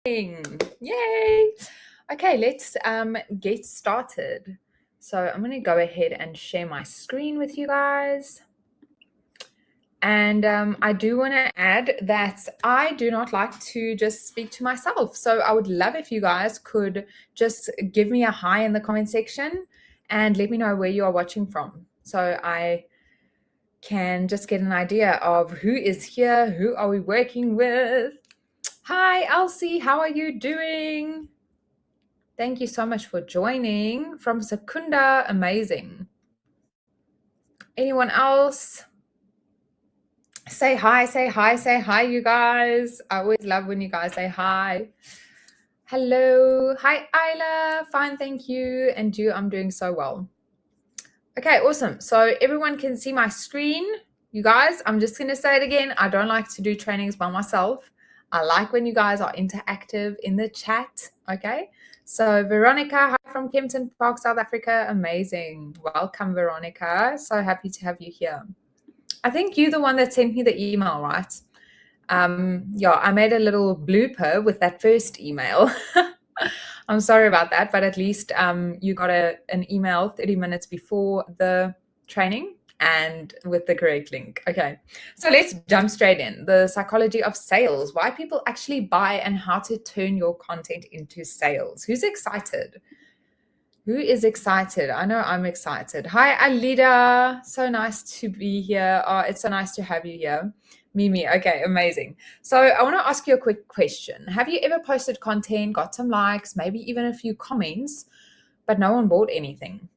Yay! Okay, let's get started. So I'm going to go ahead and share my screen with you guys. And I do want to add that I do not like to just speak to myself. So I would love if you guys could just give me a hi in the comment section and let me know where you are watching from. So I can just get an idea of who is here, who are we working with. Hi, Elsie, how are you doing? Thank you so much for joining from Secunda. Amazing. Anyone else? Say hi, say hi, say hi, you guys. I always love when you guys say hi. Hello. Hi, Isla. Fine, thank you. And you, I'm doing so well. Okay, awesome. So everyone can see my screen. You guys, I'm just going to say it again. I don't like to do trainings by myself. I like when you guys are interactive in the chat. Okay. So Veronica, hi from Kempton Park, South Africa. Amazing. Welcome, Veronica. So happy to have you here. I think you're the one that sent me the email, right? Yeah, I made a little blooper with that first email. I'm sorry about that, but at least you got an email 30 minutes before the training and with the correct link. Okay, so let's jump straight in. The psychology of sales, why people actually buy and how to turn your content into sales. Who's excited? Who is excited? I know I'm excited. Hi, Alida. So nice to be here. Oh, it's so nice to have you here. Mimi. Okay, amazing. So I want to ask you a quick question. Have you ever posted content, got some likes, maybe even a few comments, but no one bought anything?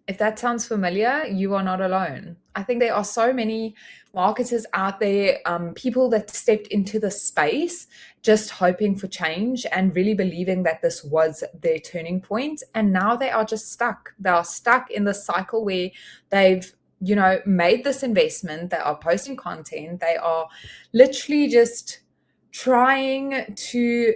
If that sounds familiar, you are not alone. I think there are so many marketers out there, people that stepped into the space just hoping for change and really believing that this was their turning point. And now they are just stuck. They are stuck in the cycle where they've made this investment. They are posting content. They are literally just trying to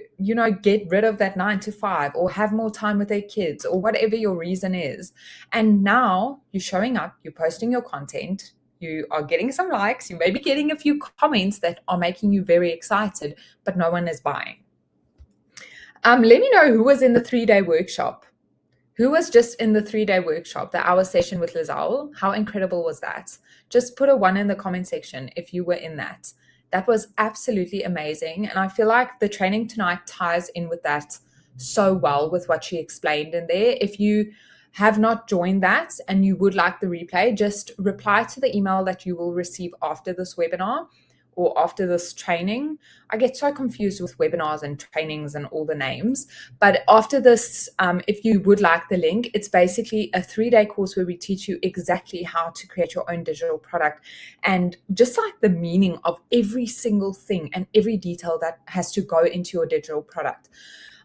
get rid of that 9 to 5 or have more time with their kids or whatever your reason is. And now you're showing up, you're posting your content, you are getting some likes, you may be getting a few comments that are making you very excited, but no one is buying. Let me know who was in the 3-day workshop. Who was just in the 3-day workshop, the hour session with Lizelle? How incredible was that? Just put a 1 in the comment section if you were in that. That was absolutely amazing. And I feel like the training tonight ties in with that so well with what she explained in there. If you have not joined that and you would like the replay, just reply to the email that you will receive after this webinar or after this training. I get so confused with webinars and trainings and all the names. But after this, if you would like the link, it's basically a 3-day course where we teach you exactly how to create your own digital product and just like the meaning of every single thing and every detail that has to go into your digital product.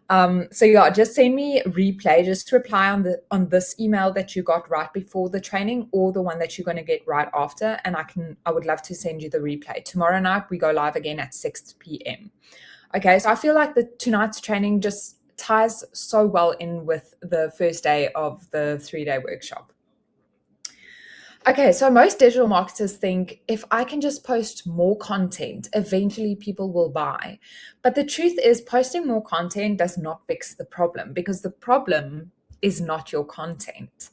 So yeah, just send me replay, just reply on this email that you got right before the training or the one that you're going to get right after. And I would love to send you the replay. Tomorrow night, we go live again at 6 p.m. Okay, so I feel like tonight's training just ties so well in with the first day of the 3-day workshop. Okay, so most digital marketers think if I can just post more content, eventually people will buy. But the truth is, posting more content does not fix the problem because the problem is not your content.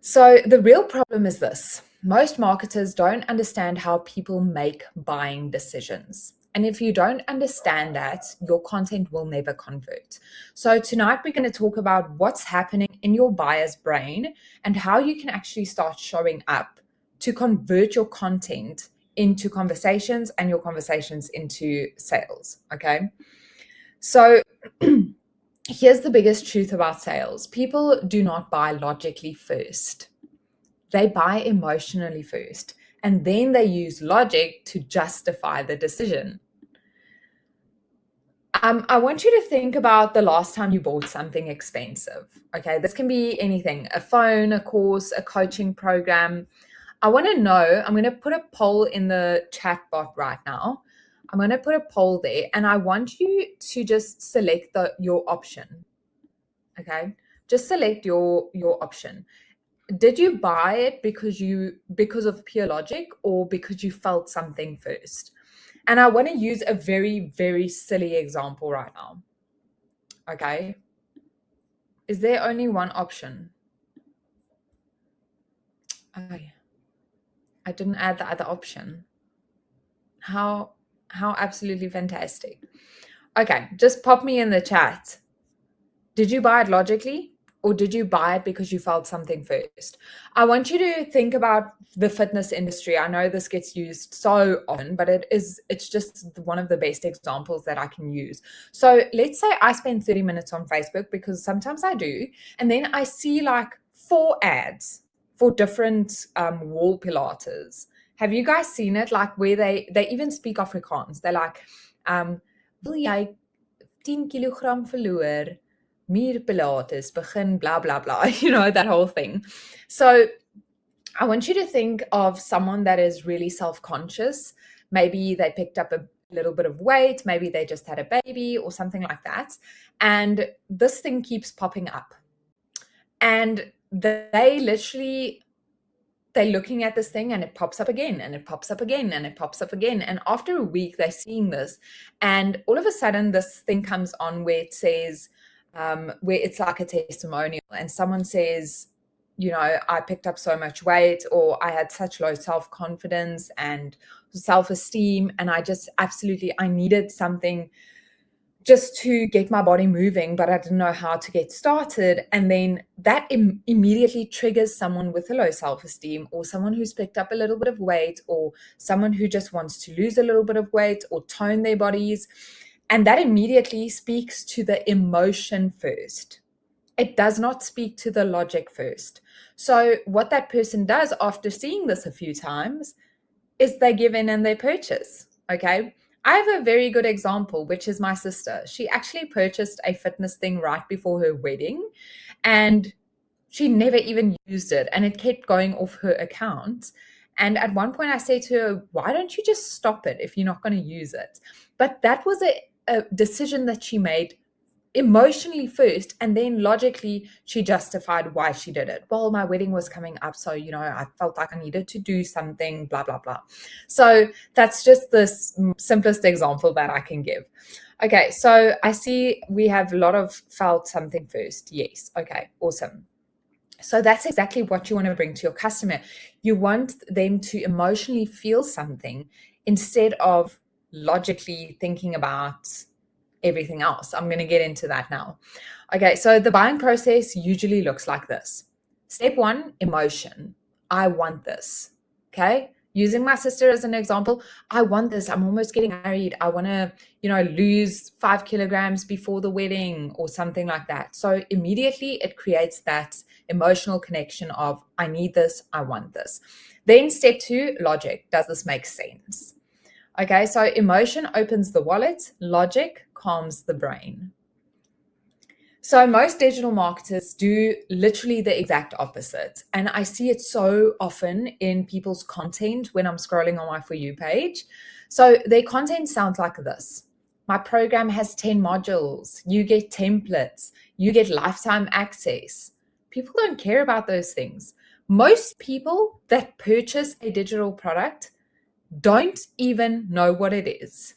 So the real problem is this. Most marketers don't understand how people make buying decisions. And if you don't understand that, your content will never convert. So tonight we're going to talk about what's happening in your buyer's brain and how you can actually start showing up to convert your content into conversations and your conversations into sales. Okay. So here's the biggest truth about sales. People do not buy logically first. They buy emotionally first, and then they use logic to justify the decision. I want you to think about the last time you bought something expensive. Okay, this can be anything, a phone, a course, a coaching program. I want to know, I'm going to put a poll in the chat bot right now. I'm going to put a poll there, and I want you to just select your option. Okay, just select your option. Did you buy it because of pure logic or because you felt something first? And I want to use a very, very silly example right now. Okay. Is there only one option? Oh, I didn't add the other option. How absolutely fantastic. Okay, just pop me in the chat. Did you buy it logically, or did you buy it because you felt something first? I want you to think about the fitness industry. I know this gets used so often, but it's just one of the best examples that I can use. So let's say I spend 30 minutes on Facebook, because sometimes I do, and then I see like 4 ads for different wall Pilates. Have you guys seen it? Like where they even speak Afrikaans. They're like, wil jy 10 kilogram verloor? Meer Pilates, begin blah, blah, blah, that whole thing. So I want you to think of someone that is really self-conscious. Maybe they picked up a little bit of weight, maybe they just had a baby or something like that. And this thing keeps popping up. And they're looking at this thing, and it pops up again, and it pops up again, and it pops up again. And after a week, they're seeing this. And all of a sudden, this thing comes on where it says, where it's like a testimonial, and someone says, I picked up so much weight, or I had such low self-confidence and self-esteem, and I needed something just to get my body moving, but I didn't know how to get started. And then that immediately triggers someone with a low self-esteem, or someone who's picked up a little bit of weight, or someone who just wants to lose a little bit of weight or tone their bodies. And that immediately speaks to the emotion first. It does not speak to the logic first. So what that person does after seeing this a few times is they give in and they purchase. Okay. I have a very good example, which is my sister. She actually purchased a fitness thing right before her wedding, and she never even used it, and it kept going off her account. And at one point I said to her, why don't you just stop it if you're not going to use it? But that was a decision that she made emotionally first, and then logically she justified why she did it. Well, my wedding was coming up, so I felt like I needed to do something, blah blah blah. So that's just the simplest example that I can give. Okay, so I see we have a lot of felt something first. Yes. Okay, awesome. So that's exactly what you want to bring to your customer. You want them to emotionally feel something instead of logically thinking about everything else. I'm going to get into that now. Okay, so the buying process usually looks like this. Step 1, emotion. I want this. Okay, using my sister as an example, I want this. I'm almost getting married. I want to, lose 5 kilograms before the wedding or something like that. So immediately it creates that emotional connection of, I need this, I want this. Then step 2, logic. Does this make sense? Okay, so emotion opens the wallet, logic calms the brain. So most digital marketers do literally the exact opposite. And I see it so often in people's content when I'm scrolling on my For You page. So their content sounds like this. My program has 10 modules. You get templates. You get lifetime access. People don't care about those things. Most people that purchase a digital product don't even know what it is.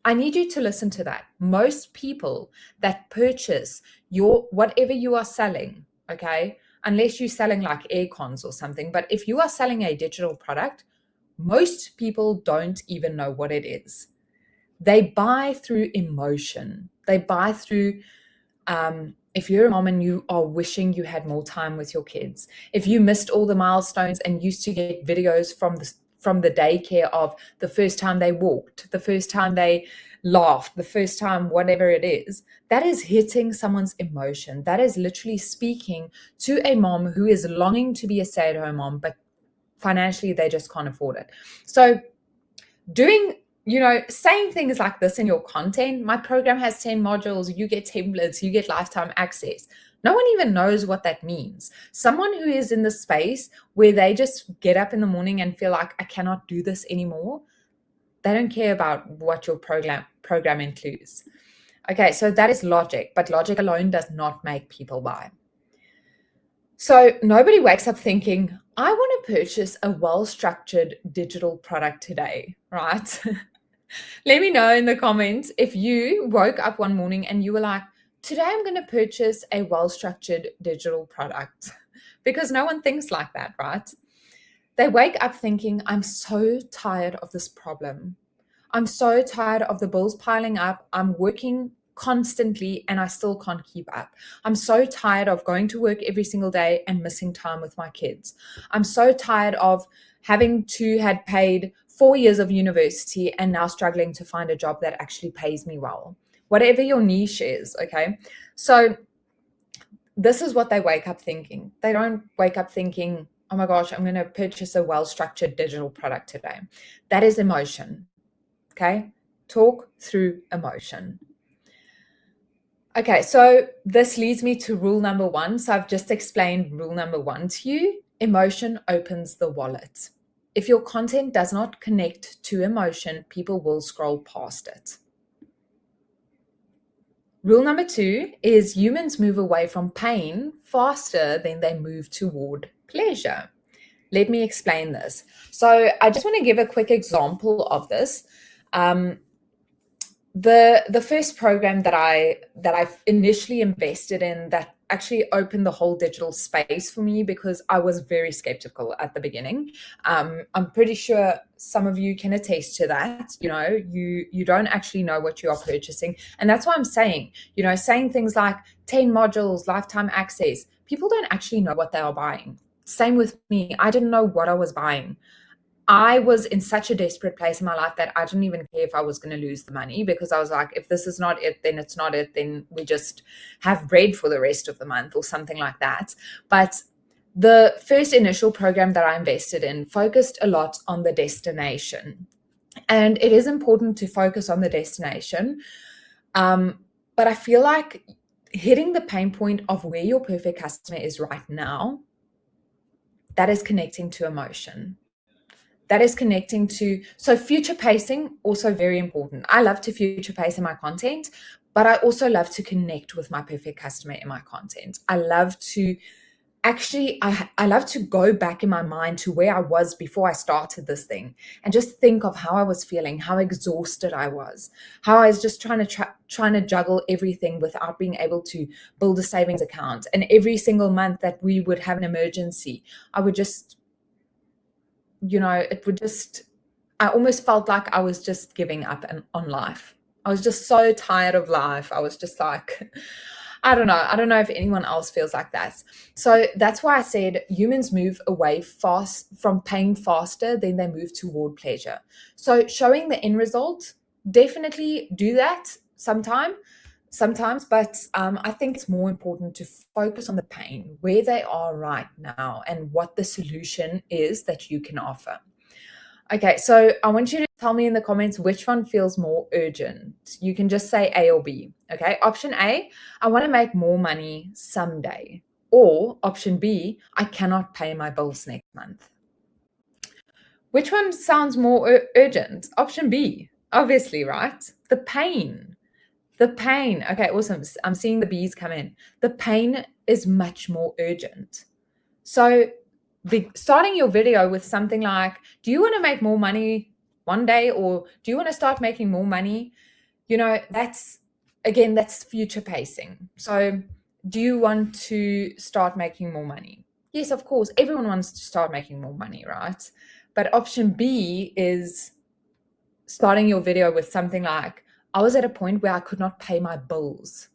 I need you to listen to that. Most people that purchase whatever you are selling, okay, unless you're selling like aircons or something, but if you are selling a digital product, most people don't even know what it is. They buy through emotion. They buy through, if you're a mom and you are wishing you had more time with your kids, if you missed all the milestones and used to get videos from the daycare of the first time they walked, the first time they laughed, the first time whatever it is, that is hitting someone's emotion. That is literally speaking to a mom who is longing to be a stay-at-home mom, but financially they just can't afford it. So saying things like this in your content, my program has 10 modules, you get templates, you get lifetime access. No one even knows what that means. Someone who is in the space where they just get up in the morning and feel like, I cannot do this anymore, they don't care about what your program includes. Okay, so that is logic, but logic alone does not make people buy. So nobody wakes up thinking, I want to purchase a well-structured digital product today, right? Let me know in the comments if you woke up one morning and you were like, today I'm going to purchase a well-structured digital product. Because no one thinks like that, right? They wake up thinking, I'm so tired of this problem. I'm so tired of the bills piling up. I'm working constantly and I still can't keep up. I'm so tired of going to work every single day and missing time with my kids. I'm so tired of having to had paid 4 years of university and now struggling to find a job that actually pays me well. Whatever your niche is, okay? So this is what they wake up thinking. They don't wake up thinking, oh my gosh, I'm going to purchase a well-structured digital product today. That is emotion. Okay, talk through emotion. Okay, so this leads me to rule number 1. So I've just explained rule number 1 to you. Emotion opens the wallet. If your content does not connect to emotion, people will scroll past it. Rule number 2 is humans move away from pain faster than they move toward pleasure. Let me explain this. So I just want to give a quick example of this. The first program that I've initially invested in that actually opened the whole digital space for me, because I was very skeptical at the beginning. I'm pretty sure some of you can attest to that. You don't actually know what you are purchasing, and that's why I'm saying things like 10 modules, lifetime access. People don't actually know what they are buying. Same with me. I didn't know what I was buying. I was in such a desperate place in my life that I didn't even care if I was going to lose the money, because I was like, if this is not it, then it's not it. Then we just have bread for the rest of the month or something like that. But the first initial program that I invested in focused a lot on the destination. And it is important to focus on the destination. But I feel like hitting the pain point of where your perfect customer is right now, that is connecting to emotion. That is connecting to, so future pacing, also very important. I love to future pace in my content, but I also love to connect with my perfect customer in my content. I love to I love to go back in my mind to where I was before I started this thing and just think of how I was feeling, how exhausted I was, how I was just trying to juggle everything without being able to build a savings account. And every single month that we would have an emergency, I would just, I almost felt like I was just giving up on life. I was just so tired of life. I was just like, I don't know if anyone else feels like that. So that's why I said humans move away fast from pain faster than they move toward pleasure. So showing the end result, definitely do that sometimes, but I think it's more important to focus on the pain, where they are right now, and what the solution is that you can offer. Okay, so I want you to tell me in the comments which one feels more urgent. You can just say A or B. Okay, option A, I want to make more money someday. Or option B, I cannot pay my bills next month. Which one sounds more urgent? Option B, obviously, right? The pain. The pain. Okay, awesome. I'm seeing the B's come in. The pain is much more urgent. So starting your video with something like, do you want to make more money one day, or do you want to start making more money? That's future pacing. So do you want to start making more money? Yes, of course. Everyone wants to start making more money, right? But option B is starting your video with something like, I was at a point where I could not pay my bills,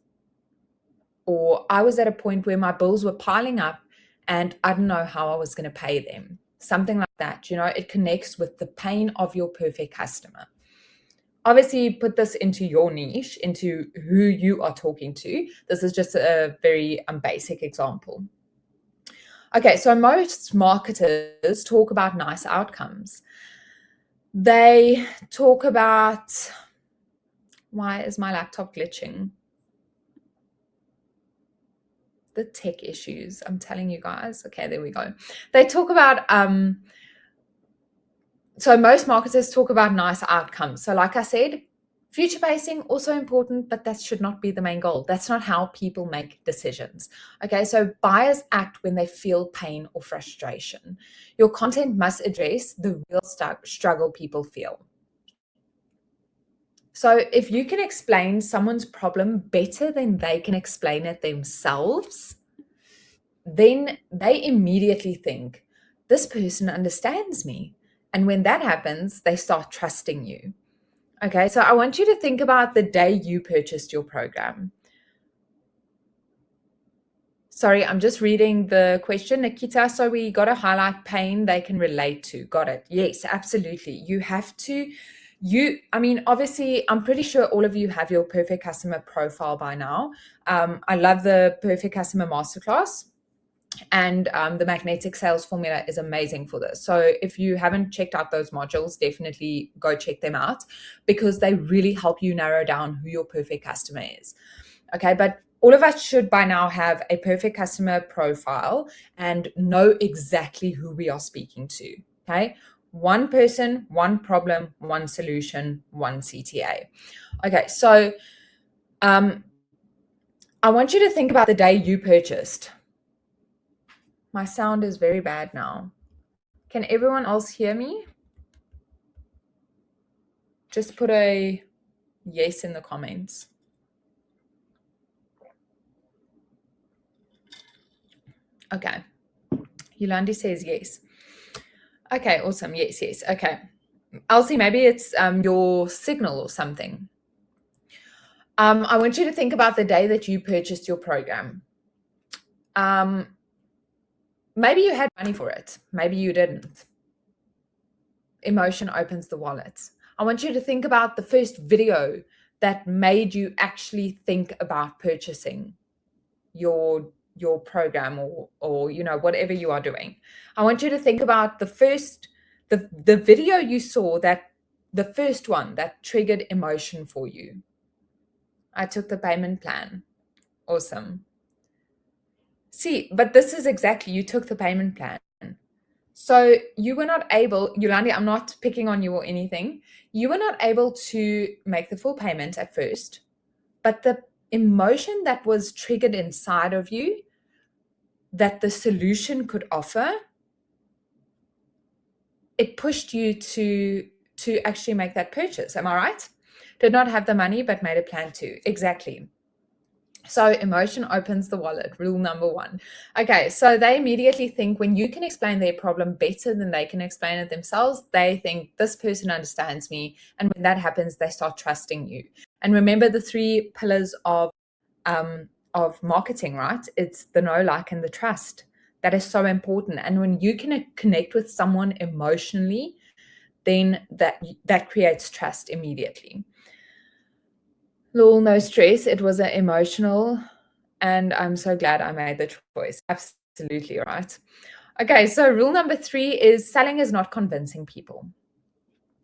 or I was at a point where my bills were piling up and I didn't know how I was going to pay them. Something like that. It connects with the pain of your perfect customer. Obviously, put this into your niche, into who you are talking to. This is just a very basic example. Okay, so most marketers talk about nice outcomes. They talk about, why is my laptop glitching? The tech issues, I'm telling you guys. Okay, there we go. They talk about, so most marketers talk about nice outcomes. So like I said, future pacing also important, but that should not be the main goal. That's not how people make decisions. Okay, so buyers act when they feel pain or frustration. Your content must address the real struggle people feel. So if you can explain someone's problem better than they can explain it themselves, then they immediately think, this person understands me. And when that happens, they start trusting you. Okay, so I want you to think about the day you purchased your program. Sorry, I'm just reading the question, Nikita. So we got to highlight pain they can relate to. Got it. Yes, absolutely. You have to, obviously, I'm pretty sure all of you have your perfect customer profile by now. I love the perfect customer masterclass. And the magnetic sales formula is amazing for this. So if you haven't checked out those modules, definitely go check them out because they really help you narrow down who your perfect customer is. Okay, but all of us should by now have a perfect customer profile and know exactly who we are speaking to. Okay, one person, one problem, one solution, one CTA. Okay, so I want you to think about the day you purchased. My sound is very bad now. Can everyone else hear me? Just put a yes in the comments. Okay. Yolandi says yes. Okay, awesome. Yes, yes. Okay. Elsie, maybe it's your signal or something. I want you to think about the day that you purchased your program. Maybe you had money for it. Maybe you didn't. Emotion opens the wallet. I want you to think about the first video that made you actually think about purchasing your program or whatever you are doing. I want you to think about the video you saw, that the first one that triggered emotion for you. I took the payment plan. Awesome. See, but this is exactly, you took the payment plan. So you were not able, Yolandi, I'm not picking on you or anything. You were not able to make the full payment at first, but the emotion that was triggered inside of you that the solution could offer, it pushed you to actually make that purchase. Am I right? Did not have the money, but made a plan to. Exactly. So emotion opens the wallet, rule number 1. Okay, so they immediately think when you can explain their problem better than they can explain it themselves, they think this person understands me. And when that happens, they start trusting you. And remember the 3 pillars of marketing, right? It's the know, like, and the trust. That is so important. And when you can connect with someone emotionally, then that creates trust immediately. Lol, no stress. It was an emotional, and I'm so glad I made the choice. Absolutely right. Okay, so rule number 3 is selling is not convincing people.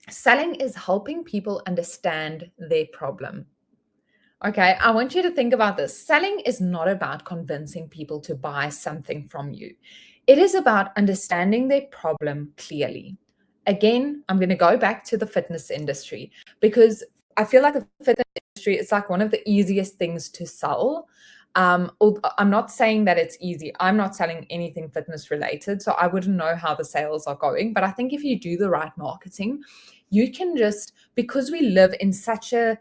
Selling is helping people understand their problem. Okay, I want you to think about this. Selling is not about convincing people to buy something from you. It is about understanding their problem clearly. Again, I'm going to go back to the fitness industry because I feel like the fitness industry is like one of the easiest things to sell. I'm not saying that it's easy. I'm not selling anything fitness related, so I wouldn't know how the sales are going. But I think if you do the right marketing, you can just, because we live in such a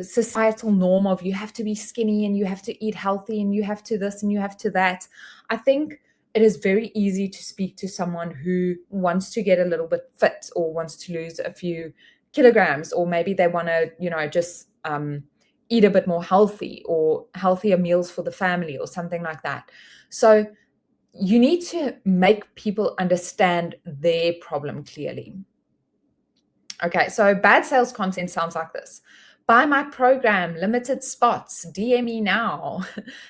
societal norm of you have to be skinny and you have to eat healthy and you have to this and you have to that, I think it is very easy to speak to someone who wants to get a little bit fit or wants to lose a few kilograms, or maybe they want to, just eat a bit more healthy or healthier meals for the family or something like that. So you need to make people understand their problem clearly. Okay, so bad sales content sounds like this. Buy my program, limited spots, DM me now.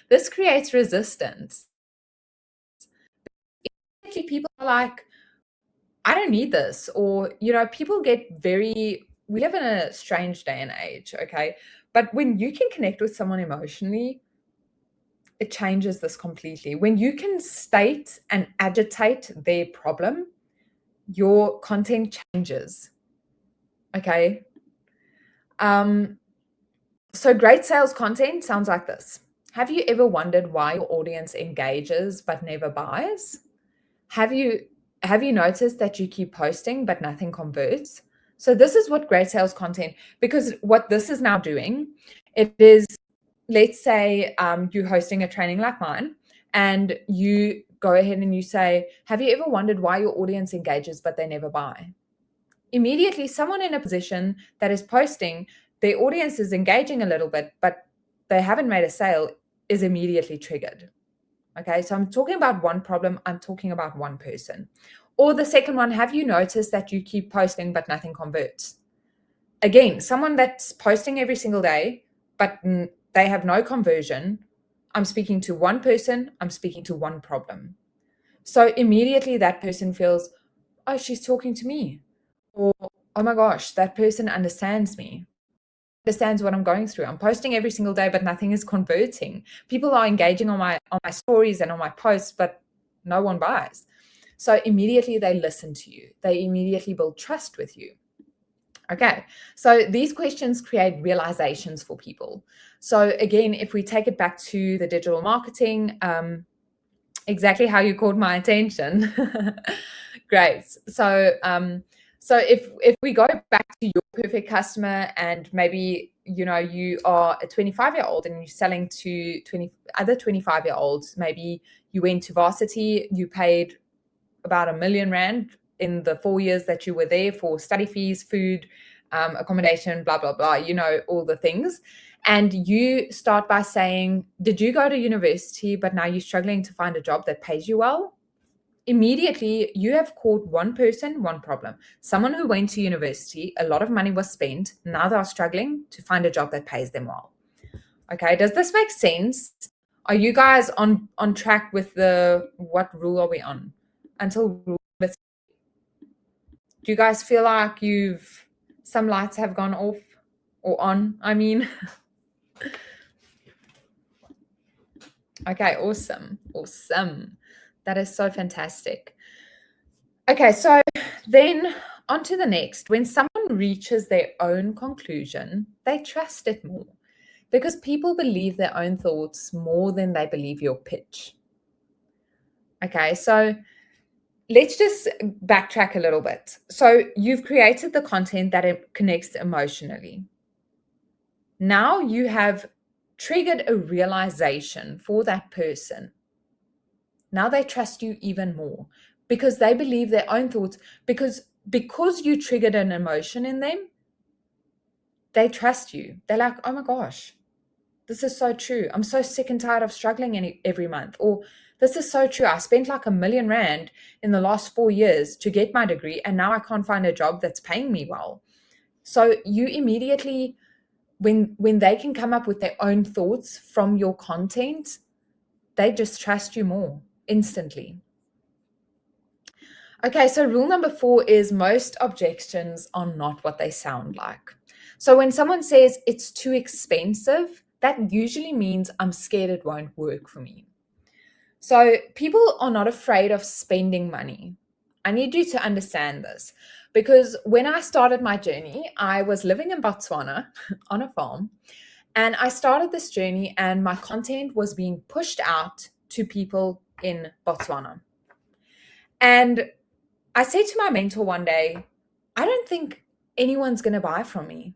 This creates resistance. People are like, I don't need this. Or, people get we live in a strange day and age, okay? But when you can connect with someone emotionally, it changes this completely. When you can state and agitate their problem, your content changes. Okay? So great sales content sounds like this. Have you ever wondered why your audience engages but never buys? Have you noticed that you keep posting but nothing converts? So this is what great sales content, because what this is now doing, it is, let's say you're hosting a training like mine, and you go ahead and you say, have you ever wondered why your audience engages but they never buy? Immediately, someone in a position that is posting, their audience is engaging a little bit, but they haven't made a sale, is immediately triggered. Okay, so I'm talking about one problem, I'm talking about one person. Or the second one, have you noticed that you keep posting but nothing converts? Again, someone that's posting every single day, but they have no conversion. I'm speaking to one person, I'm speaking to one problem. So immediately that person feels, oh, she's talking to me. Or, oh my gosh, that person understands me, understands what I'm going through. I'm posting every single day, but nothing is converting. People are engaging on my stories and on my posts, but no one buys. So immediately they listen to you. They immediately build trust with you. Okay, so these questions create realizations for people. So again, if we take it back to the digital marketing, exactly how you caught my attention. Great. So so if we go back to your perfect customer, and maybe you are a 25-year-old and you're selling to 20 other 25-year-olds, maybe you went to varsity, you paid about R1 million in the 4 years that you were there for study fees, food, accommodation, blah, blah, blah, all the things. And you start by saying, did you go to university, but now you're struggling to find a job that pays you well? Immediately, you have caught one person, one problem. Someone who went to university, a lot of money was spent. Now they're struggling to find a job that pays them well. Okay, does this make sense? Are you guys on track with what rule are we on? Until rule number 3. Do you guys feel like some lights have gone off or on? I mean, okay, awesome. That is so fantastic. Okay, so then on to the next. When someone reaches their own conclusion, they trust it more, because people believe their own thoughts more than they believe your pitch. Okay, so let's just backtrack a little bit. So you've created the content that it connects emotionally. Now you have triggered a realization for that person. Now they trust you even more because they believe their own thoughts, because you triggered an emotion in them, they trust you. They're like, oh my gosh, this is so true. I'm so sick and tired of struggling every month. Or this is so true. I spent like R1 million in the last 4 years to get my degree, and now I can't find a job that's paying me well. So you immediately, when they can come up with their own thoughts from your content, they just trust you more instantly. Okay, so rule number 4 is most objections are not what they sound like. So when someone says it's too expensive, that usually means I'm scared it won't work for me. So people are not afraid of spending money. I need you to understand this, because when I started my journey, I was living in Botswana on a farm, and I started this journey and my content was being pushed out to people in Botswana. And I said to my mentor one day, I don't think anyone's going to buy from me,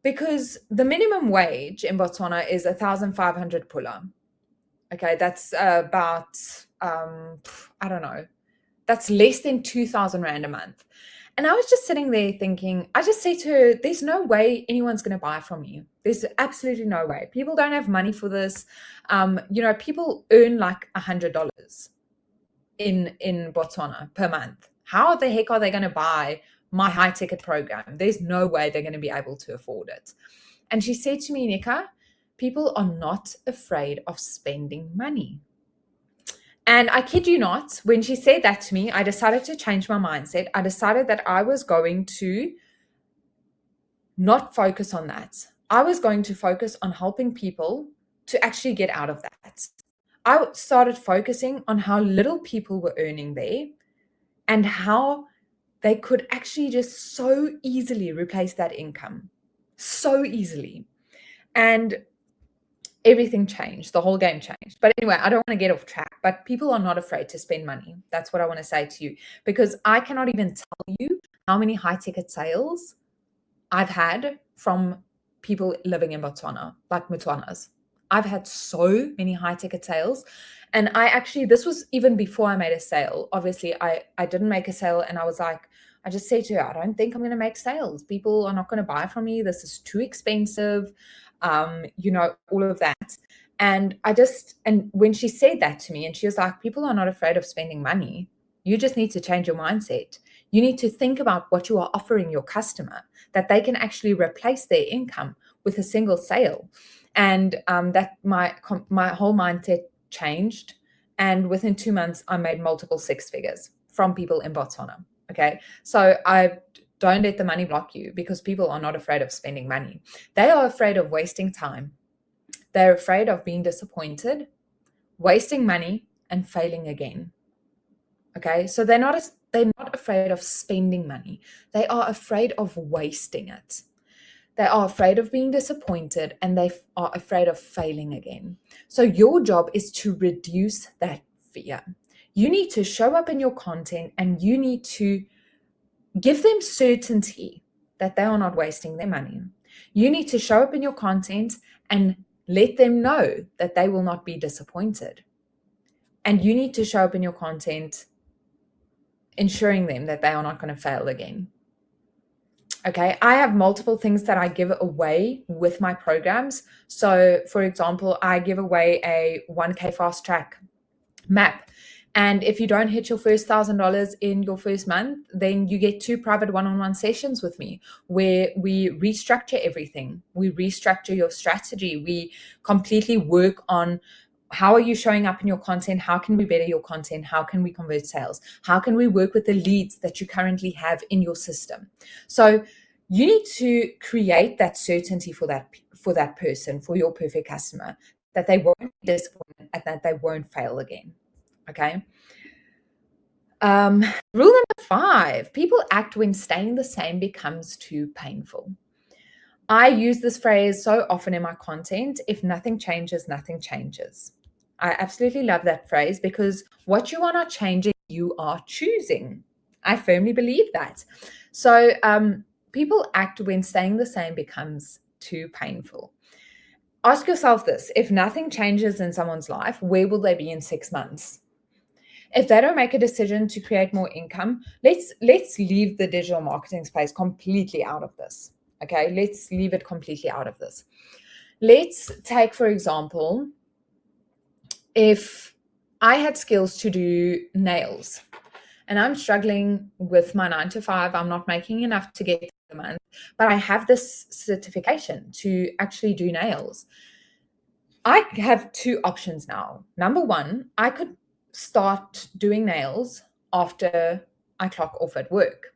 because the minimum wage in Botswana is 1,500 pula. Okay, that's about, I don't know, that's less than 2,000 Rand a month. And I was just sitting there thinking, I just said to her, there's no way anyone's going to buy from me. There's absolutely no way. People don't have money for this. People earn like $100 in Botswana per month. How the heck are they going to buy my high ticket program? There's no way they're going to be able to afford it. And she said to me, Nika, people are not afraid of spending money. And I kid you not, when she said that to me, I decided to change my mindset. I decided that I was going to not focus on that. I was going to focus on helping people to actually get out of that. I started focusing on how little people were earning there and how they could actually just so easily replace that income. So easily. And everything changed. The whole game changed. But anyway, I don't want to get off track, but people are not afraid to spend money. That's what I want to say to you, because I cannot even tell you how many high ticket sales I've had from people living in Botswana, like Motswanas. I've had so many high ticket sales. And this was even before I made a sale. Obviously, I didn't make a sale, and I just said to her, I don't think I'm going to make sales. People are not going to buy from me. This is too expensive. All of that. And when she said that to me, and she was like, people are not afraid of spending money. You just need to change your mindset. You need to think about what you are offering your customer, that they can actually replace their income with a single sale. And that my whole mindset changed. And within 2 months, I made multiple six figures from people in Botswana. Okay. So don't let the money block you, because people are not afraid of spending money. They are afraid of wasting time. They're afraid of being disappointed, wasting money, and failing again. Okay. So they're not afraid of spending money. They are afraid of wasting it. They are afraid of being disappointed, and they are afraid of failing again. So your job is to reduce that fear. You need to show up in your content, and you need to give them certainty that they are not wasting their money. You need to show up in your content and let them know that they will not be disappointed. And you need to show up in your content ensuring them that they are not going to fail again. Okay, I have multiple things that I give away with my programs. So, for example, I give away a 1K fast track map. And if you don't hit your first $1,000 in your first month, then you get 2 private one-on-one sessions with me where we restructure everything. We restructure your strategy. We completely work on how are you showing up in your content? How can we better your content? How can we convert sales? How can we work with the leads that you currently have in your system? So you need to create that certainty for that person, for your perfect customer, that they won't be disappointed and that they won't fail again. Okay. Rule number 5, people act when staying the same becomes too painful. I use this phrase so often in my content: if nothing changes, nothing changes. I absolutely love that phrase, because what you are not changing, you are choosing. I firmly believe that. So people act when staying the same becomes too painful. Ask yourself this: if nothing changes in someone's life, where will they be in 6 months? If they don't make a decision to create more income, let's leave the digital marketing space completely out of this. Okay, let's leave it completely out of this. Let's take, for example, if I had skills to do nails and I'm struggling with my 9 to 5, I'm not making enough to get the month, but I have this certification to actually do nails. I have 2 options now. Number 1, I could start doing nails after I clock off at work.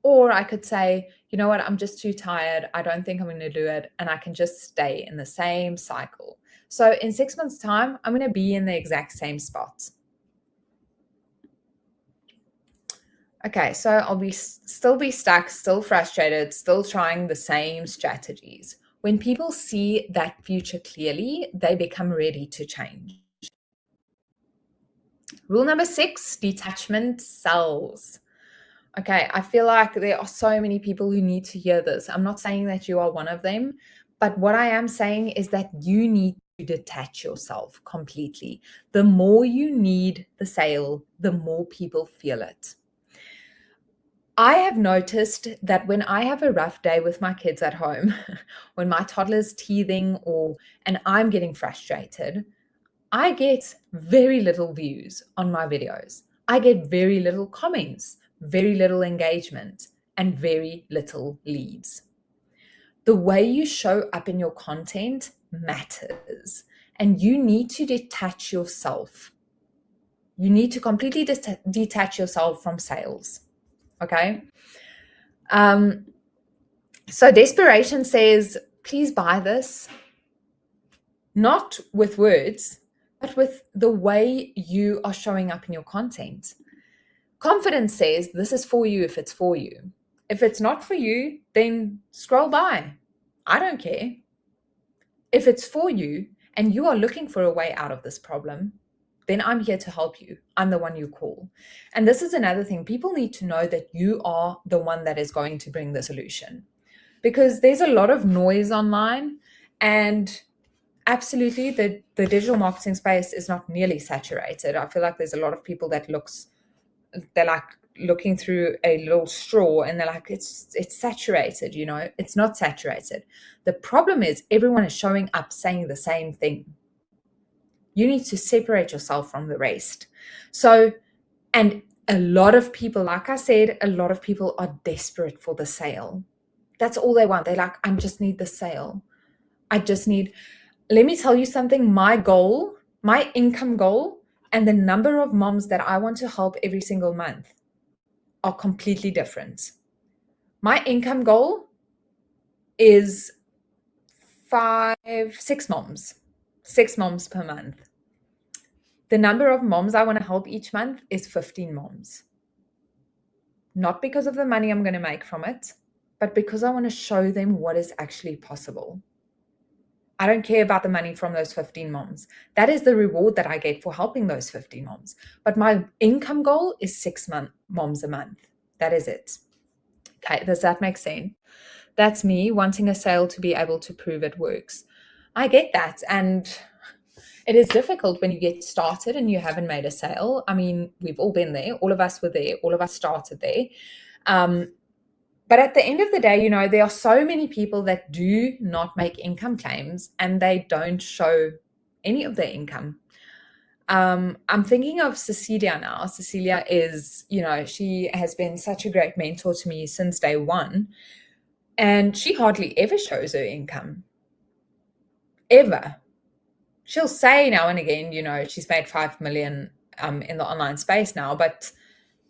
Or I could say, you know what, I'm just too tired. I don't think I'm going to do it. And I can just stay in the same cycle. So in 6 months' time, I'm going to be in the exact same spot. Okay, so I'll still be stuck, still frustrated, still trying the same strategies. When people see that future clearly, they become ready to change. Rule number 6, detachment sells. Okay, I feel like there are so many people who need to hear this. I'm not saying that you are one of them, but what I am saying is that you need to detach yourself completely. The more you need the sale, the more people feel it. I have noticed that when I have a rough day with my kids at home, when my toddler's teething and I'm getting frustrated, I get very little views on my videos. I get very little comments, very little engagement, and very little leads. The way you show up in your content matters, and you need to detach yourself. You need to completely detach yourself from sales. Okay. So desperation says, please buy this, not with words, but with the way you are showing up in your content. Confidence says, this is for you if it's for you. If it's not for you, then scroll by. I don't care. If it's for you and you are looking for a way out of this problem, then I'm here to help you. I'm the one you call. And this is another thing. People need to know that you are the one that is going to bring the solution, because there's a lot of noise online, and absolutely the digital marketing space is not nearly saturated. I feel like there's a lot of people that they're like looking through a little straw and they're like, it's saturated. It's not saturated. The problem is everyone is showing up saying the same thing. You need to separate yourself from the rest. So, and a lot of people, like I said, a lot of people are desperate for the sale. That's all they want. They're like, I just need the sale. Let me tell you something. My goal, my income goal, and the number of moms that I want to help every single month are completely different. My income goal is 6 moms per month. The number of moms I want to help each month is 15 moms. Not because of the money I'm going to make from it, but because I want to show them what is actually possible. I don't care about the money from those 15 moms. That is the reward that I get for helping those 15 moms. But my income goal is 6 moms a month. That is it. Okay, does that make sense? That's me wanting a sale to be able to prove it works. I get that. And it is difficult when you get started and you haven't made a sale. I mean, we've all been there. All of us were there. All of us started there. But at the end of the day, there are so many people that do not make income claims and they don't show any of their income. I'm thinking of Cecilia now. Cecilia is, she has been such a great mentor to me since day one. And she hardly ever shows her income. Ever. She'll say now and again, she's made 5 million in the online space now, but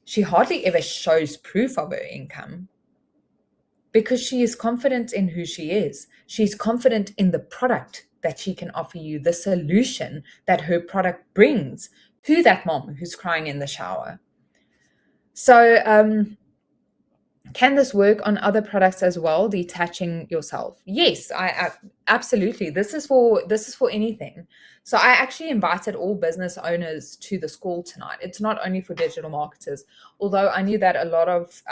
she hardly ever shows proof of her income. Because she is confident in who she is. She's confident in the product that she can offer you, the solution that her product brings to that mom who's crying in the shower. So can this work on other products as well, detaching yourself? Yes, I absolutely. This is for anything. So I actually invited all business owners to the school tonight. It's not only for digital marketers, although I knew that a lot of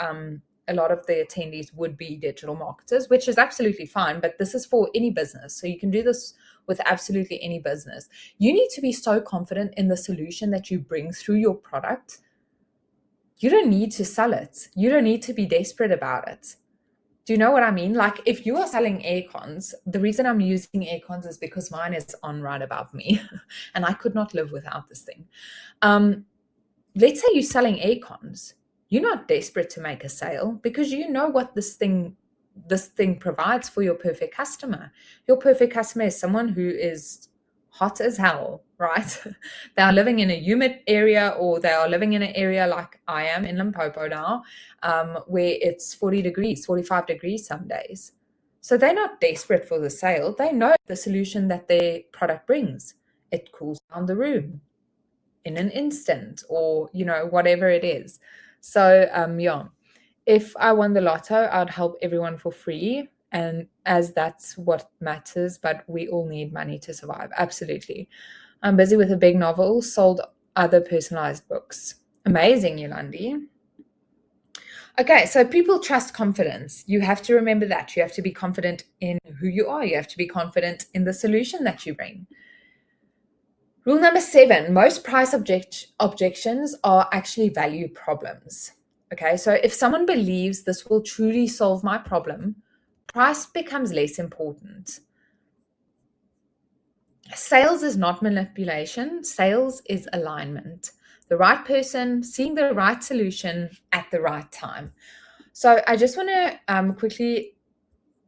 the attendees would be digital marketers, which is absolutely fine, but this is for any business. So you can do this with absolutely any business. You need to be so confident in the solution that you bring through your product. You don't need to sell it. You don't need to be desperate about it. Do you know what I mean? Like if you are selling aircons, the reason I'm using aircons is because mine is on right above me and I could not live without this thing. Let's say you're selling aircons. You're not desperate to make a sale because you know what this thing provides for your perfect customer. Your perfect customer is someone who is hot as hell, right? They are living in a humid area, or they are living in an area like I am in Limpopo now, where it's 40 degrees, 45 degrees some days. So they're not desperate for the sale. They know the solution that their product brings. It cools down the room in an instant, or, whatever it is. So, if I won the lotto, I'd help everyone for free, and as that's what matters, but we all need money to survive. Absolutely. I'm busy with a big novel, sold other personalized books. Amazing, Yolandi. Okay, so people trust confidence. You have to remember that. You have to be confident in who you are. You have to be confident in the solution that you bring. Rule number 7, most price objections are actually value problems. Okay, so if someone believes this will truly solve my problem, price becomes less important. Sales is not manipulation. Sales is alignment. The right person seeing the right solution at the right time. So I just want to quickly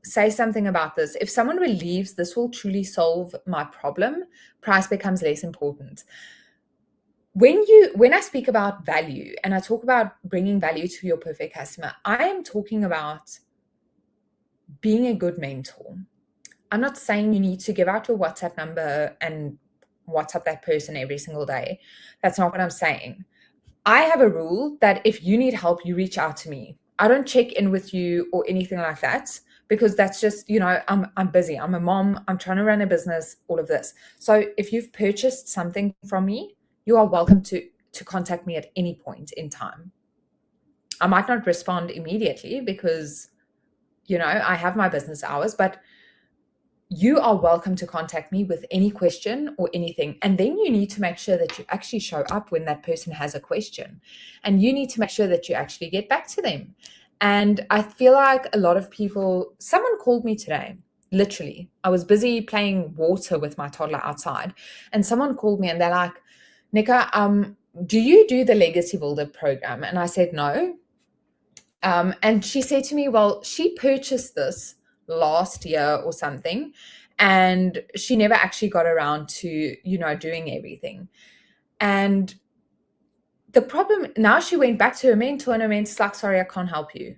say something about this. If someone believes this will truly solve my problem, price becomes less important. When I speak about value and I talk about bringing value to your perfect customer, I am talking about being a good mentor. I'm not saying you need to give out your WhatsApp number and WhatsApp that person every single day. That's not what I'm saying. I have a rule that if you need help, you reach out to me. I don't check in with you or anything like that, because that's just, I'm busy. I'm a mom. I'm trying to run a business, all of this. So if you've purchased something from me, you are welcome to contact me at any point in time. I might not respond immediately because, I have my business hours, but you are welcome to contact me with any question or anything. And then you need to make sure that you actually show up when that person has a question. And you need to make sure that you actually get back to them. And I feel like a lot of people, someone called me today, literally. I was busy playing water with my toddler outside. And someone called me and they're like, Nika, do you do the Legacy Builder program? And I said, no. And she said to me, well, she purchased this last year or something, and she never actually got around to, doing everything. And the problem, now she went back to her mentor and her mentor's like, sorry, I can't help you.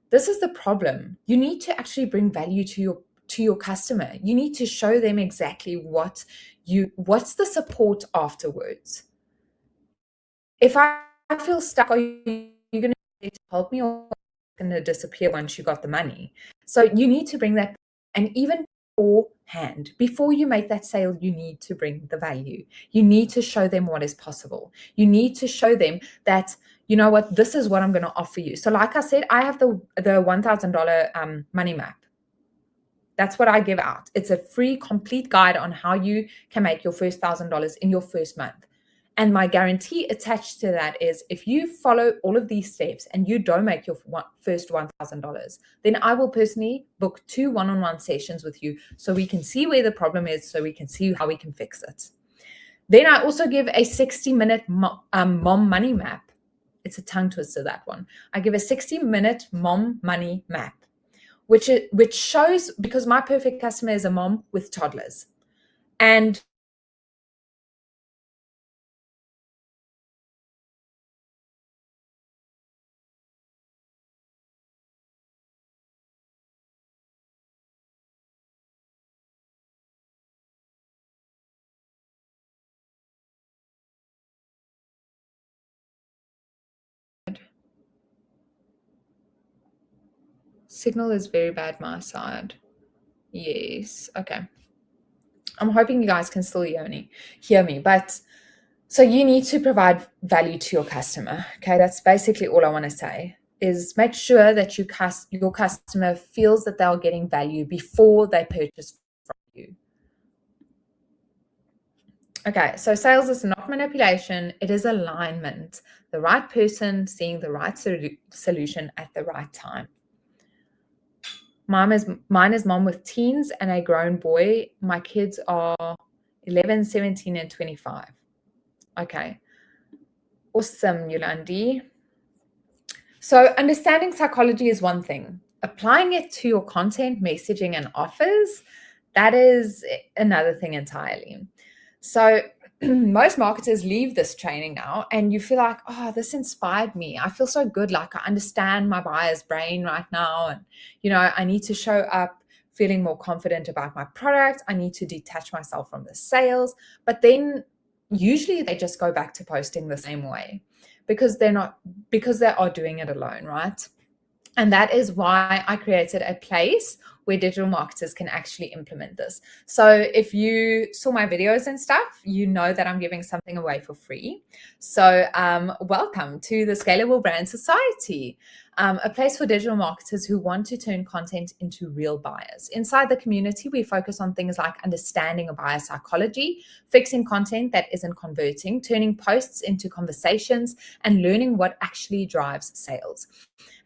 This is the problem. You need to actually bring value to your customer. You need to show them exactly what's the support afterwards. If I feel stuck, are you going to help me, or going to disappear once you got the money? So you need to bring that, and even beforehand, before you make that sale, you need to bring the value. You need to show them what is possible. You need to show them that, you know what, this is what I'm going to offer you. So like I said, I have the $1,000 money map. That's what I give out. It's a free, complete guide on how you can make your first $1,000 in your first month. And my guarantee attached to that is if you follow all of these steps and you don't make your first $1,000, then I will personally book 2 one-on-one sessions with you so we can see where the problem is, so we can see how we can fix it. Then I also give a 60-minute mom money map. It's a tongue twister, that one. I give a 60-minute mom money map, which shows, because my perfect customer is a mom with toddlers. And signal is very bad my side. Yes. Okay. I'm hoping you guys can still hear me. But so you need to provide value to your customer. Okay. That's basically all I want to say, is make sure that your customer feels that they are getting value before they purchase from you. Okay. So sales is not manipulation. It is alignment. The right person seeing the right solution at the right time. Mine is mom with teens and a grown boy. My kids are 11, 17, and 25. Okay. Awesome, Yolandi. So understanding psychology is one thing. Applying it to your content, messaging, and offers, that is another thing entirely. So most marketers leave this training now and you feel like, oh, this inspired me. I feel so good. Like I understand my buyer's brain right now. And, I need to show up feeling more confident about my product. I need to detach myself from the sales. But then usually they just go back to posting the same way because they are doing it alone, right? And that is why I created a place where digital marketers can actually implement this. So if you saw my videos and stuff, you know that I'm giving something away for free. So welcome to the Scalable Brand Society, a place for digital marketers who want to turn content into real buyers. Inside the community, we focus on things like understanding a buyer psychology, fixing content that isn't converting, turning posts into conversations, and learning what actually drives sales.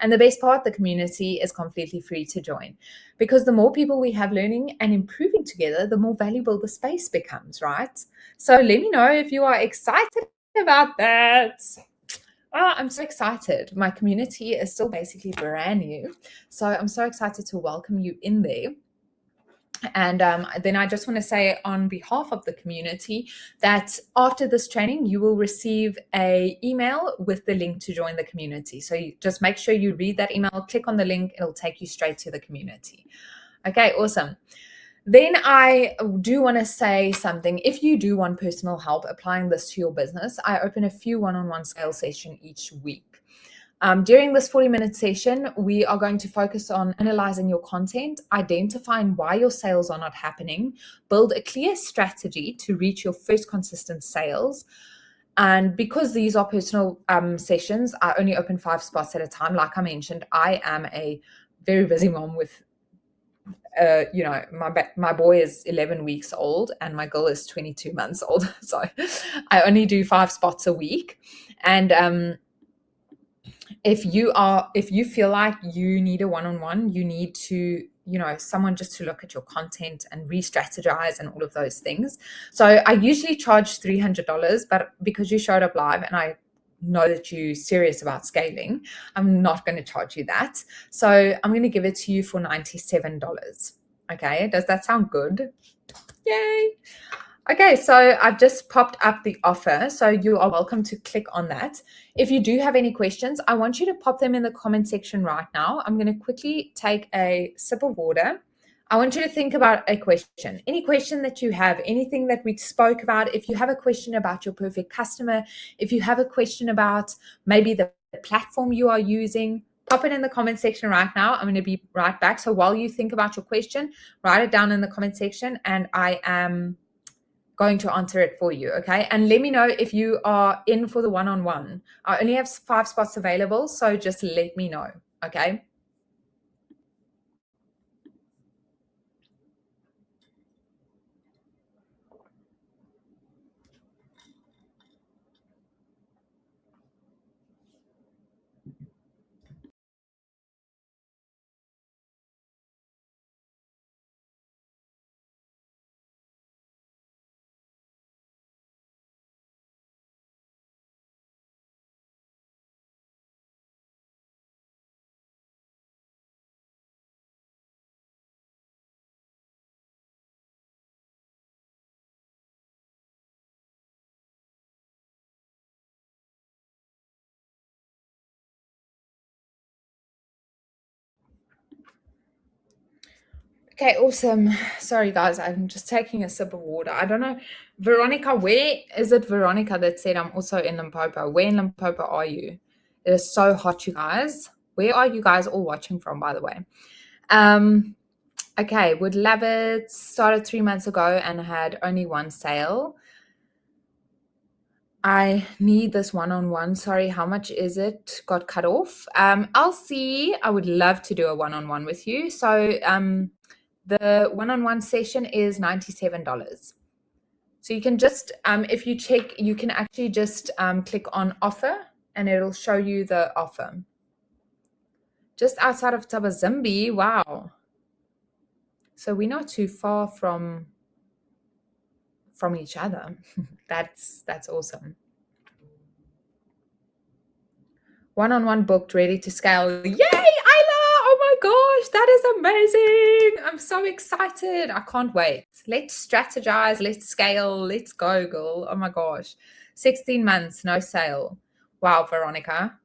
And the best part, the community is completely free to join, because the more people we have learning and improving together, the more valuable the space becomes, right? So let me know if you are excited about that. Oh, I'm so excited. My community is still basically brand new. So I'm so excited to welcome you in there. And then I just want to say on behalf of the community that after this training, you will receive an email with the link to join the community. So you just make sure you read that email, click on the link, it'll take you straight to the community. Okay, awesome. Then I do want to say something. If you do want personal help applying this to your business, I open a few one-on-one sales sessions each week. During this 40-minute session, we are going to focus on analyzing your content, identifying why your sales are not happening, build a clear strategy to reach your first consistent sales. And because these are personal sessions, I only open 5 spots at a time. Like I mentioned, I am a very busy mom with my boy is 11 weeks old and my girl is 22 months old. So I only do 5 spots a week. And if you feel like you need a one-on-one, you need to, someone just to look at your content and re-strategize and all of those things. So I usually charge $300, but because you showed up live and I know that you're serious about scaling, I'm not going to charge you that. So I'm going to give it to you for $97. Okay, does that sound good? Yay. Okay, so I've just popped up the offer, so you are welcome to click on that. If you do have any questions, I want you to pop them in the comment section right now. I'm going to quickly take a sip of water. I want you to think about a question. Any question that you have, anything that we spoke about. If you have a question about your perfect customer, if you have a question about maybe the platform you are using, pop it in the comment section right now. I'm going to be right back. So while you think about your question, write it down in the comment section and I am going to answer it for you, okay? And let me know if you are in for the one-on-one. I only have 5 spots available, so just let me know, okay? Okay, awesome. Sorry, guys, I'm just taking a sip of water. I don't know. Veronica, where is it Veronica that said I'm also in Limpopo? Where in Limpopo are you? It is so hot, you guys. Where are you guys all watching from, by the way? Okay, would love it. Started 3 months ago and had only 1 sale. I need this one-on-one. Sorry, how much is it? Got cut off. I'll see. I would love to do a one-on-one with you. So the one-on-one session is $97. So you can just, if you check, you can actually just click on offer and it'll show you the offer. Just outside of Tabazimbi. Wow. So we're not too far from each other. That's awesome. One-on-one booked, ready to scale. Yay, Ayla! Oh my gosh, that is amazing. I'm so excited. I can't wait. Let's strategize, let's scale, let's go, girl. Oh my gosh. 16 months, no sale. Wow, Veronica.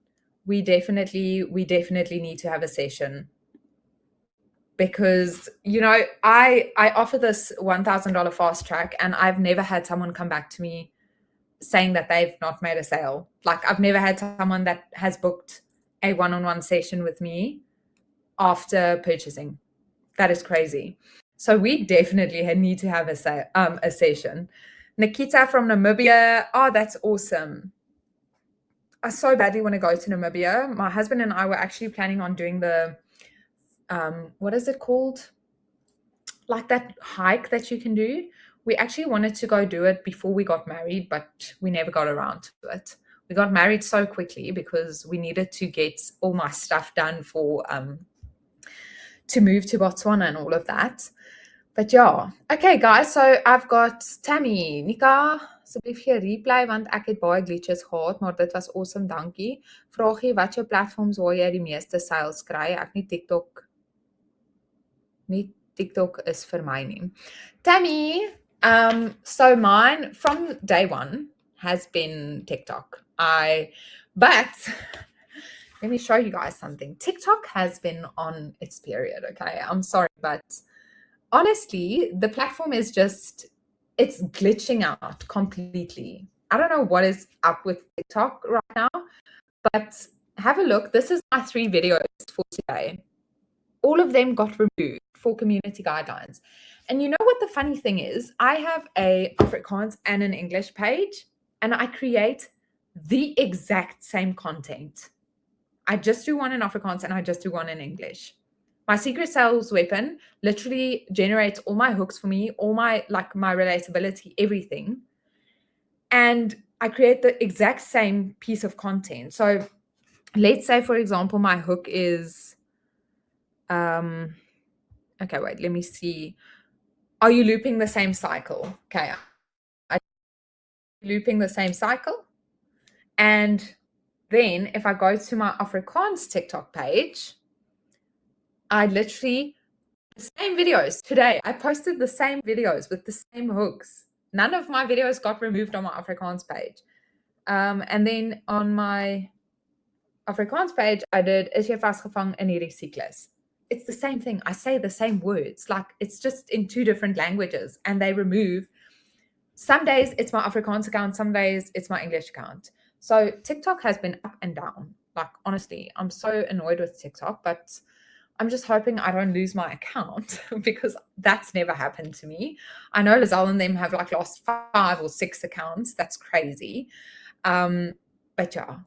We definitely need to have a session. Because, I offer this $1,000 fast track and I've never had someone come back to me saying that they've not made a sale. Like I've never had someone that has booked a one-on-one session with me after purchasing. That is crazy. So we definitely need to have a session. Nikita from Namibia. Oh, that's awesome. I so badly want to go to Namibia. My husband and I were actually planning on doing the, what is it called? Like that hike that you can do. We actually wanted to go do it before we got married, but we never got around to it. We got married so quickly because we needed to get all my stuff done for to move to Botswana and all of that. But yeah, okay guys, so I've got Tammy, Nika, asseblief gee replay want ek het baie glitches gehad, maar dit was awesome, dankie. Vraagie, wat jou platforms waar jy die meeste sales kry? Ek nie TikTok is vir my nie. Tammy, so mine from day one has been TikTok. But let me show you guys something. TikTok has been on its period, okay? I'm sorry, but honestly, the platform is it's glitching out completely. I don't know what is up with TikTok right now, but have a look. This is my 3 videos for today. All of them got removed for community guidelines. And you know what the funny thing is? I have a Afrikaans and an English page, and I create the exact same content. I just do one in Afrikaans and I just do one in English. My secret sales weapon literally generates all my hooks for me, all my my relatability, everything. And I create the exact same piece of content. So let's say, for example, my hook is okay, wait, let me see. Are you looping the same cycle? Okay. I looping the same cycle. And then if I go to my Afrikaans TikTok page, I literally the same videos today. I posted the same videos with the same hooks. None of my videos got removed on my Afrikaans page. And then on my Afrikaans page, I did Is jy vasgevang in hierdie siklus? It's the same thing. I say the same words. Like it's just in 2 different languages, and they remove. Some days it's my Afrikaans account, some days it's my English account. So TikTok has been up and down. Like honestly, I'm so annoyed with TikTok, but I'm just hoping I don't lose my account because that's never happened to me. I know Lizelle and them have like lost 5 or 6 accounts. That's crazy. But yeah,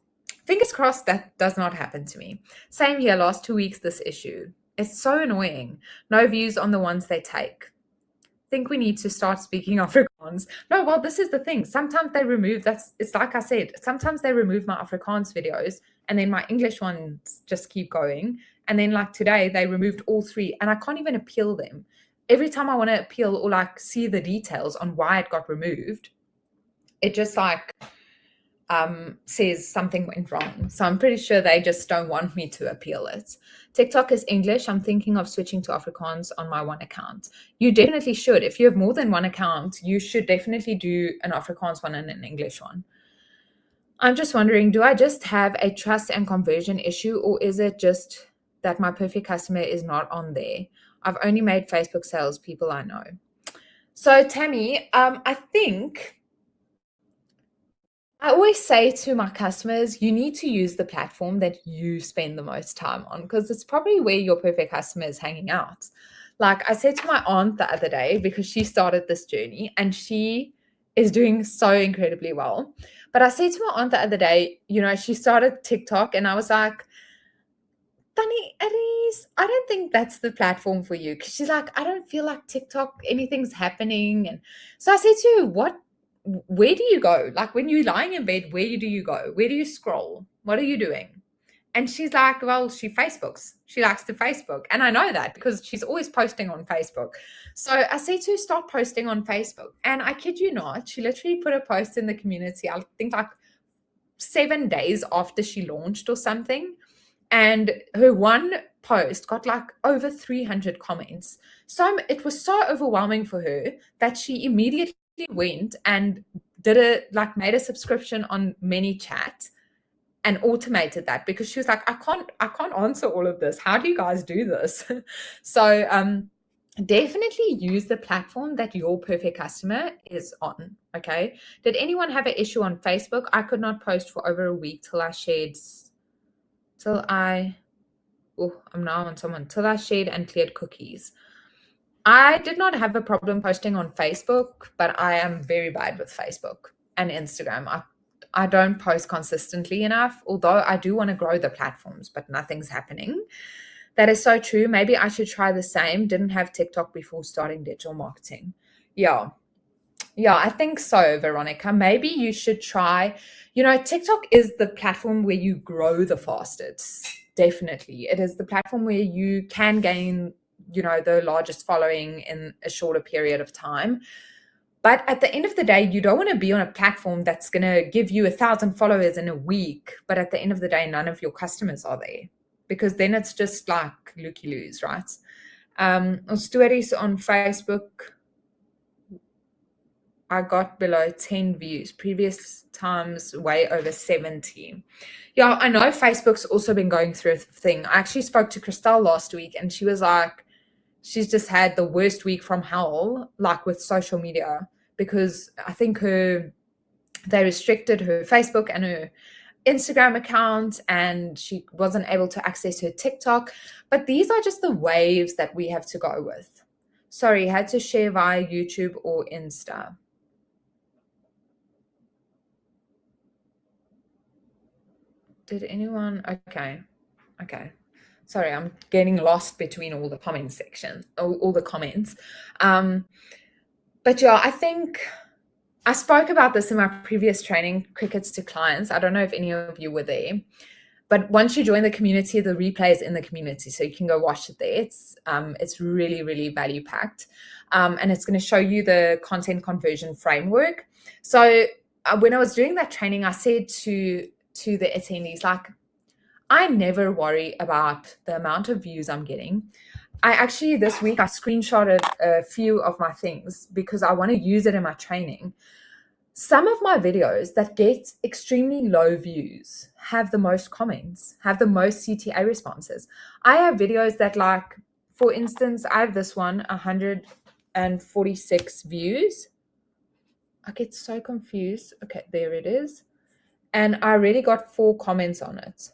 fingers crossed that does not happen to me. Same here, last 2 weeks, this issue. It's so annoying. No views on the ones they take. Think we need to start speaking Afrikaans. No, well, this is the thing. Sometimes they remove, it's like I said, sometimes they remove my Afrikaans videos and then my English ones just keep going. And then like today, they removed all 3 and I can't even appeal them. Every time I want to appeal or like see the details on why it got removed, it just like says something went wrong. So I'm pretty sure they just don't want me to appeal it. TikTok is English. I'm thinking of switching to Afrikaans on my one account. You definitely should. If you have more than one account, you should definitely do an Afrikaans one and an English one. I'm just wondering, do I just have a trust and conversion issue, or is it just that my perfect customer is not on there? I've only made Facebook sales people I know. So Tammy, I think I always say to my customers, you need to use the platform that you spend the most time on because it's probably where your perfect customer is hanging out. Like I said to my aunt the other day, because she started this journey and she is doing so incredibly well. But I said to my aunt the other day, she started TikTok and I was like, Danny, Aries, I don't think that's the platform for you. Because she's like, I don't feel like TikTok, anything's happening. And so I said to her, where do you go? Like when you're lying in bed, where do you go? Where do you scroll? What are you doing? And she's like, well, she Facebooks. She likes to Facebook. And I know that because she's always posting on Facebook. So I said to her, start posting on Facebook. And I kid you not, she literally put a post in the community, I think like 7 days after she launched or something. And her one post got like over 300 comments. So it was so overwhelming for her that she immediately went and made a subscription on ManyChat and automated that because she was like, I can't answer all of this. How do you guys do this? So definitely use the platform that your perfect customer is on. Okay. Did anyone have an issue on Facebook? I could not post for over a week till I shared and cleared cookies. I did not have a problem posting on Facebook, but I am very bad with Facebook and Instagram. I don't post consistently enough, although I do want to grow the platforms, but nothing's happening. That is so true. Maybe I should try the same. Didn't have TikTok before starting digital marketing. Yeah, I think so, Veronica. Maybe you should try, TikTok is the platform where you grow the fastest. Definitely. It is the platform where you can gain, the largest following in a shorter period of time. But at the end of the day, you don't want to be on a platform that's going to give you 1,000 followers in a week. But at the end of the day, none of your customers are there because then it's just like looky-loos, right? Stories on Facebook, I got below 10 views. Previous times, way over 70. Yeah, I know Facebook's also been going through a thing. I actually spoke to Christelle last week, and she was like, she's just had the worst week from hell, like with social media, because I think they restricted her Facebook and her Instagram account and she wasn't able to access her TikTok. But these are just the waves that we have to go with. Sorry, had to share via YouTube or Insta. Did anyone? Okay. Sorry, I'm getting lost between all the comment sections, all the comments. But yeah, I think I spoke about this in my previous training, Crickets to Clients. I don't know if any of you were there, but once you join the community, the replay is in the community, so you can go watch it there. It's really, really value packed, and it's going to show you the content conversion framework. So when I was doing that training, I said to the attendees, like, I never worry about the amount of views I'm getting. I actually, this week, I screenshotted a few of my things because I want to use it in my training. Some of my videos that get extremely low views have the most comments, have the most CTA responses. I have videos that, like, for instance, I have this one, 146 views. I get so confused. Okay, there it is. And I already got 4 comments on it.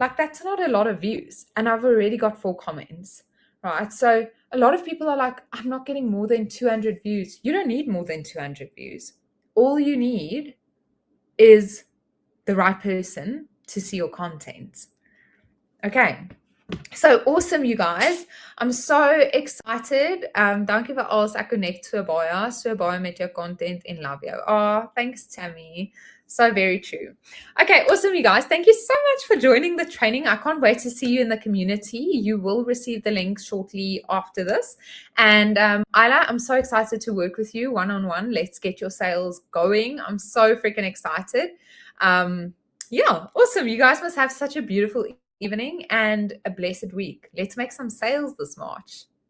Like, that's not a lot of views, and I've already got 4 comments, right? So a lot of people are like, I'm not getting more than 200 views. You don't need more than 200 views. All you need is the right person to see your content. Okay. So awesome, you guys. I'm so excited. Dankie vir alles. Ek connect so baie met jou content en love you. Oh, thanks, Tammy. So very true. Okay, awesome, you guys. Thank you so much for joining the training. I can't wait to see you in the community. You will receive the link shortly after this. And Isla, I'm so excited to work with you one-on-one. Let's get your sales going. I'm so freaking excited. Yeah, awesome. You guys must have such a beautiful evening and a blessed week. Let's make some sales this March.